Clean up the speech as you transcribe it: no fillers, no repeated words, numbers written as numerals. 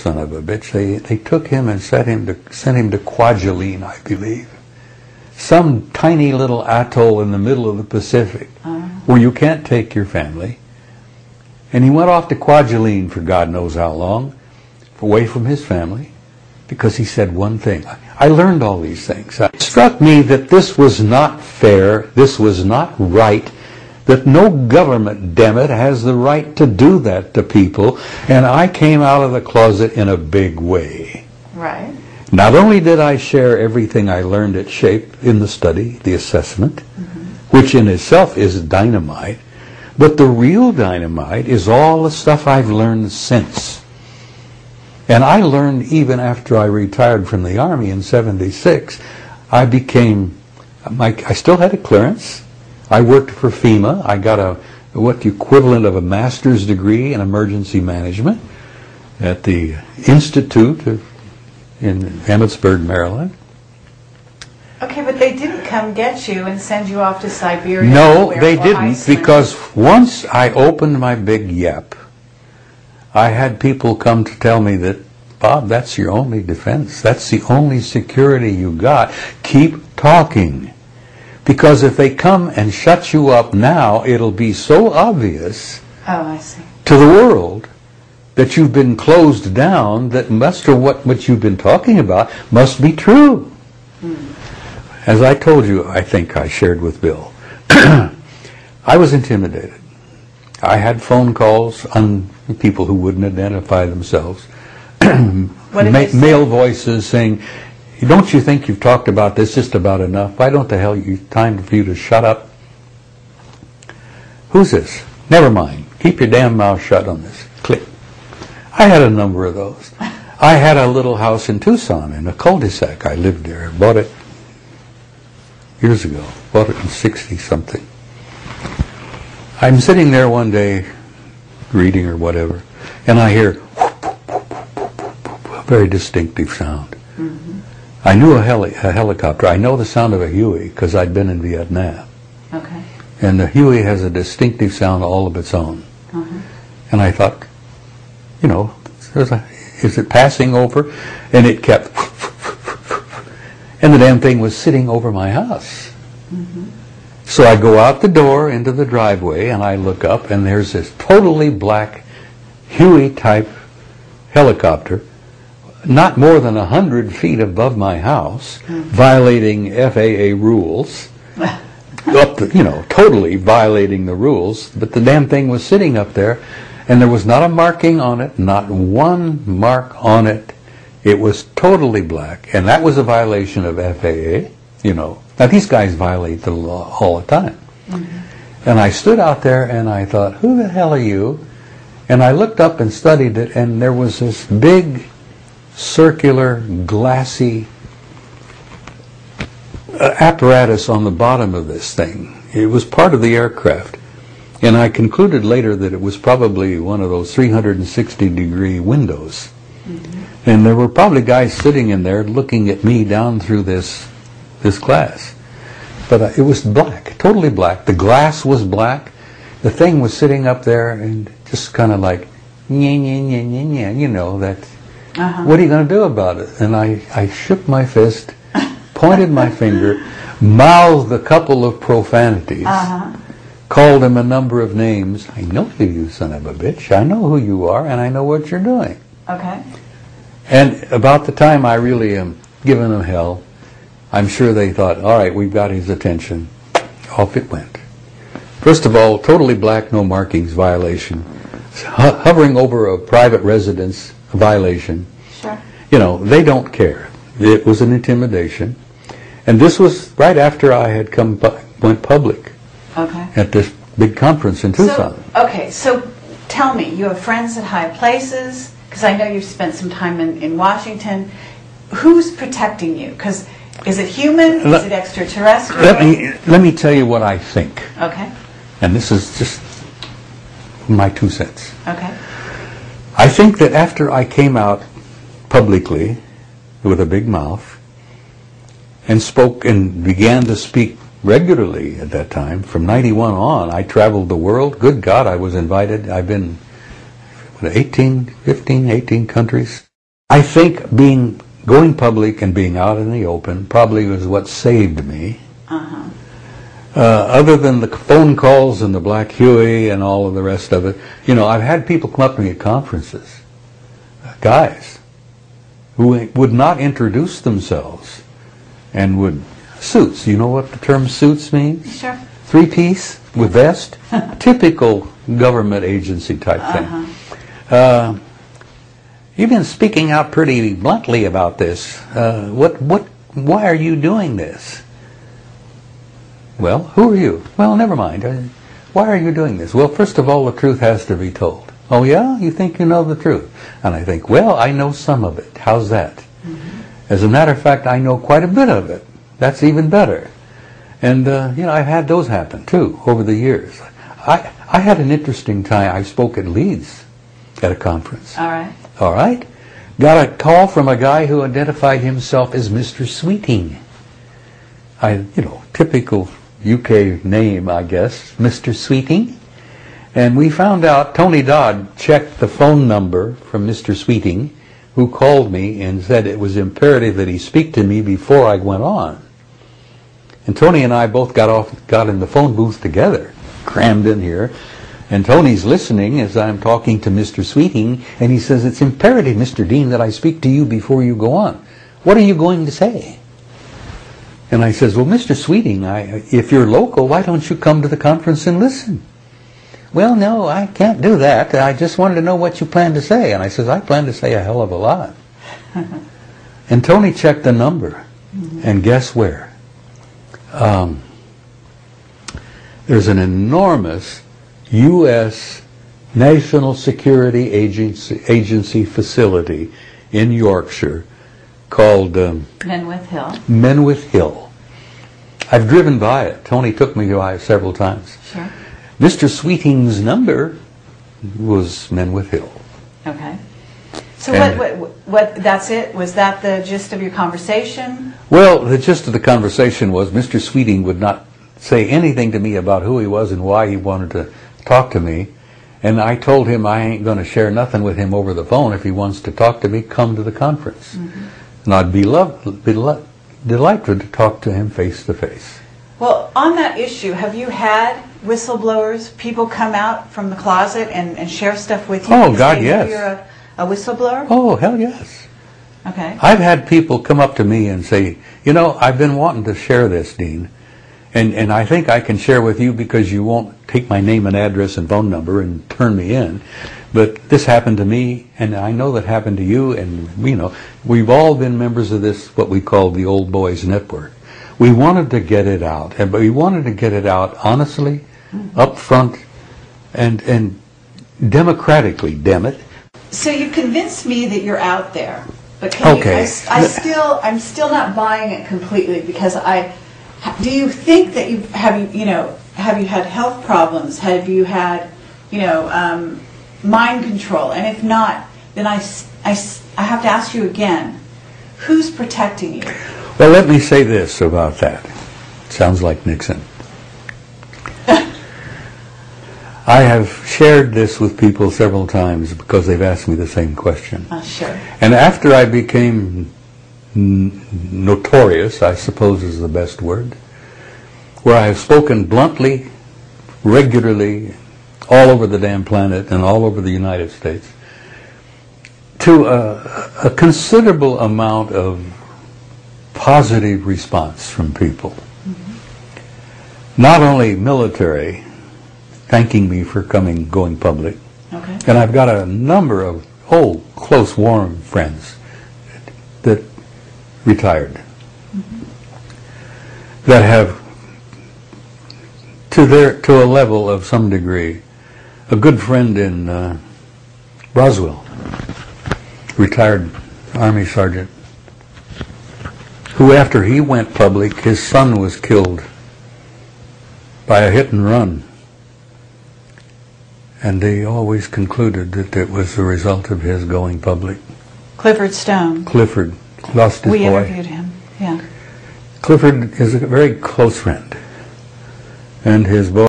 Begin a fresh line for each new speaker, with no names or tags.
son of a bitch. They took him and sent him to Kwajalein, I believe. Some tiny little atoll in the middle of the Pacific where you can't take your family. And he went off to Kwajalein for God knows how long, away from his family, because he said one thing. I learned all these things. It struck me that this was not fair, this was not right, that no government, damn it, has the right to do that to people, and I came out of the closet in a big way.
Right.
Not only did I share everything I learned at SHAPE in the study, the assessment, which in itself is dynamite, but the real dynamite is all the stuff I've learned since. And I learned even after I retired from the Army in '76, I still had a clearance. I worked for FEMA. I got what the equivalent of a master's degree in emergency management at the Institute in Emmitsburg, Maryland.
Okay, but they didn't come get you and send you off to Siberia?
No, they didn't, because once I opened my big yap, I had people come to tell me that, Bob, that's your only defense. That's the only security you got. Keep talking. Because if they come and shut you up now, it'll be so obvious to the world that you've been closed down that much of what you've been talking about must be true. As I told you, I think I shared with Bill, I was intimidated. I had phone calls on people who wouldn't identify themselves, male voices saying, don't you think you've talked about this just about enough? Why don't the hell you time for you to shut up? Who's this? Never mind. Keep your damn mouth shut on this. Click. I had a number of those. I had a little house in Tucson in a cul-de-sac. I lived there. Bought it years ago. Bought it in 60-something. I'm sitting there one day reading or whatever, and I hear a very distinctive sound. I knew a helicopter. I know the sound of a Huey because I'd been in Vietnam.
Okay.
And the Huey has a distinctive sound all of its own. And I thought, you know, is it passing over? And it kept, and the damn thing was sitting over my house. So I go out the door into the driveway and I look up and there's this totally black Huey-type helicopter not more than 100 feet above my house, violating FAA rules, totally violating the rules, but the damn thing was sitting up there, and there was not a marking on it, not one mark on it. It was totally black, and that was a violation of FAA, Now, these guys violate the law all the time. And I stood out there, and I thought, who the hell are you? And I looked up and studied it, and there was this big circular, glassy apparatus on the bottom of this thing. It was part of the aircraft. And I concluded later that it was probably one of those 360-degree windows. And there were probably guys sitting in there looking at me down through this glass. But it was black, totally black. The glass was black. The thing was sitting up there and just kind of like, that. What are you going to do about it? And I shook my fist, pointed my finger, mouthed a couple of profanities, called him a number of names. I know you son of a bitch. I know who you are, and I know what you're doing.
Okay.
And about the time I really am giving them hell, I'm sure they thought, all right, we've got his attention. Off it went. First of all, totally black, no markings violation. Hovering over a private residence violation.
Sure.
They don't care. It was an intimidation. And this was right after I had went public at this big conference in Tucson.
So tell me, you have friends at high places, because I know you've spent some time in Washington. Who's protecting you? Because is it human? Is it extraterrestrial?
Let me tell you what I think.
Okay.
And this is just my 2 cents.
Okay.
I think that after I came out publicly with a big mouth and spoke and began to speak regularly at that time, from 91 on, I traveled the world. Good God, I was invited. I've been 18 countries. I think going public and being out in the open probably was what saved me.
Uh-huh.
Other than the phone calls and the Black Huey and all of the rest of it, you know, I've had people come up to me at conferences, guys, who would not introduce themselves and would, suits, you know what the term suits means?
Sure.
Three-piece with vest, typical government agency type thing. You've been speaking out pretty bluntly about this. Why are you doing this? Well, who are you? Well, never mind. Why are you doing this? Well, first of all, the truth has to be told. Oh, yeah? You think you know the truth? And I think, well, I know some of it. How's that? Mm-hmm. As a matter of fact, I know quite a bit of it. That's even better. And, you know, I've had those happen, too, over the years. I had an interesting time. I spoke at Leeds at a conference.
All right.
All right? Got a call from a guy who identified himself as Mr. Sweeting. Typical UK name, I guess, Mr. Sweeting. And we found out Tony Dodd checked the phone number from Mr. Sweeting, who called me and said it was imperative that he speak to me before I went on. And Tony and I both got in the phone booth together, crammed in here. And Tony's listening as I'm talking to Mr. Sweeting, and he says, it's imperative, Mr. Dean, that I speak to you before you go on. What are you going to say? And I says, well, Mr. Sweeting, if you're local, why don't you come to the conference and listen? Well, no, I can't do that. I just wanted to know what you plan to say. And I says, I plan to say a hell of a lot. And Tony checked the number. Mm-hmm. And guess where? There's an enormous U.S. National Security Agency facility in Yorkshire called
Menwith Hill.
Menwith Hill. I've driven by it. Tony took me by it several times.
Sure.
Mr. Sweeting's number was Menwith Hill.
Okay. So what? That's it? Was that the gist of your conversation?
Well, the gist of the conversation was Mr. Sweeting would not say anything to me about who he was and why he wanted to talk to me. And I told him I ain't going to share nothing with him over the phone. If he wants to talk to me, come to the conference. Mm-hmm. And I'd be delighted to talk to him face to face.
Well, on that issue, have you had whistleblowers, people come out from the closet and share stuff with you?
Oh, God, yes.
You're a whistleblower?
Oh, hell yes.
Okay.
I've had people come up to me and say, you know, I've been wanting to share this, Dean. And I think I can share with you because you won't take my name and address and phone number and turn me in. But this happened to me, and I know that happened to you, and you know, we've all been members of this, what we call the Old Boys Network. We wanted to get it out, but we wanted to get it out honestly, up front, and democratically, damn it.
So you convinced me that you're out there, but
okay.
I'm still not buying it completely because do you think that have you had health problems? Have you had, mind control? And if not, then I have to ask you again, who's protecting you?
Well, let me say this about that. Sounds like Nixon. I have shared this with people several times because they've asked me the same question.
Sure.
And after I became notorious, I suppose is the best word, where I have spoken bluntly, regularly, all over the damn planet and all over the United States, to a considerable amount of positive response from people. Mm-hmm. Not only military, thanking me for going public, okay. And I've got a number of close, warm friends that retired, mm-hmm. that have, to a level of some degree, a good friend in Roswell, retired Army sergeant, who after he went public, his son was killed by a hit and run. And they always concluded that it was the result of his going public.
Clifford Stone.
Clifford lost his boy.
We interviewed him, yeah.
Clifford is a very close friend. And his boy